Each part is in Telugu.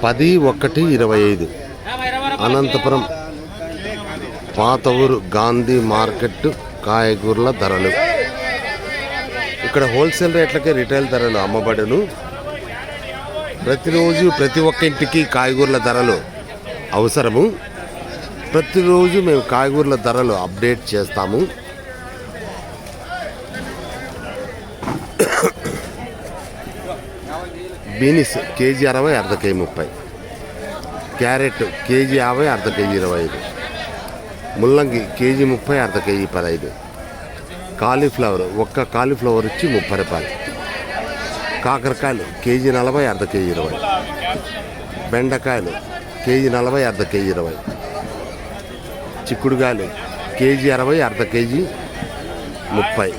10-1-25 అనంతపురం పాత ఊరు గాంధీ మార్కెట్ కాయగూరల ధరలు. ఇక్కడ హోల్సేల్ రేట్లకే రిటైల్ ధరలు అమ్మబడును. ప్రతిరోజు ప్రతి ఒక్క ఇంటికి కాయగూరల ధరలు అవసరము. ప్రతిరోజు మేము కాయగూరల ధరలు అప్డేట్ చేస్తాము. బీనిస్ కేజీ 60, అర్ధ కేజీ 30. క్యారెట్ కేజీ 50, అర్ధ కేజీ 25. ముల్లంగి కేజీ 30, అర్ధ కేజీ 15. కాలీఫ్లవర్ ఒక్క కాలీఫ్లవర్ వచ్చి 30 రూపాయలు. కాకరకాయలు కేజీ 40, అర్ధ కేజీ 20. బెండకాయలు కేజీ 40, అర్ధ కేజీ 20. చిక్కుడుకాయలు కేజీ 60, అర్ధ కేజీ 30.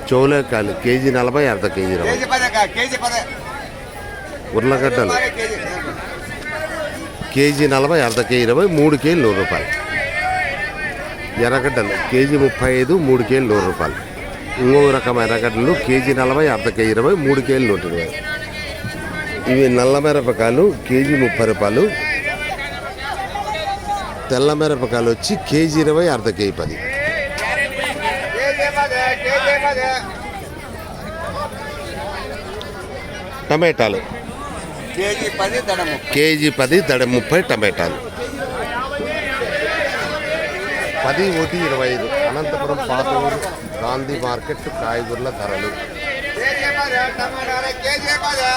చౌలేకాయలు కేజీ 40, అర్ధ కేజీ 20. ఉర్లగడ్డలు కేజీ 40, అర్ధ కేజీ 20, 3 కేజీలు 100 రూపాయలు. ఎర్రగడ్డలు కేజీ 35, 3 కేజీలు 100 రూపాయలు. ఇంకొక రకం ఎర్రగడ్డలు కేజీ 40, అర్ధ కేజీ 20, 3 కేజీలు 120. ఇవి నల్ల మిరపకాయలు కేజీ 30 రూపాయలు. తెల్ల మిరపకాయలు వచ్చి కేజీ 20, అర్ధ కేజీ 10. టమాటాలు కేజీ 10, దడ 30 టమాటాలు. 10-1-25 అనంతపురం పాత ఊరు గాంధీ మార్కెట్ కాయగూరల ధరలు.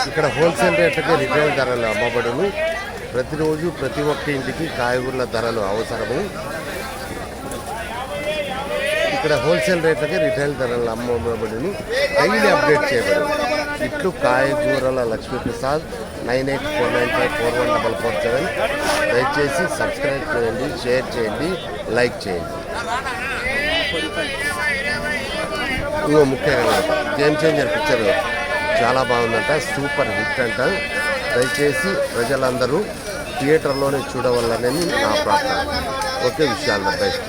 ఇక్కడ హోల్సేల్ రేట్లకే రిటైల్ ధరలు అమ్మబడును. ప్రతిరోజు ప్రతి ఒక్క ఇంటికి కాయగూరల ధరలు అవసరము. ఇక్కడ హోల్సేల్ రేట్లకే రిటైల్ ధరలు అమ్మబడును. డైలీ అప్డేట్ చేయబడును. ఇట్లు కాయగూరల లక్ష్మీప్రసాద్ 9849541447. దయచేసి సబ్స్క్రైబ్ చేయండి, షేర్ చేయండి, లైక్ చేయండి. ఇంకో ముఖ్యంగా గేమ్ చేంజర్ పిక్చర్ చాలా బాగుందంట, సూపర్ హిట్ అంట. దయచేసి ప్రజలందరూ థియేటర్లోనే చూడవాలని నా ప్రార్థన. ఓకే, విషయాలు బెస్ట్.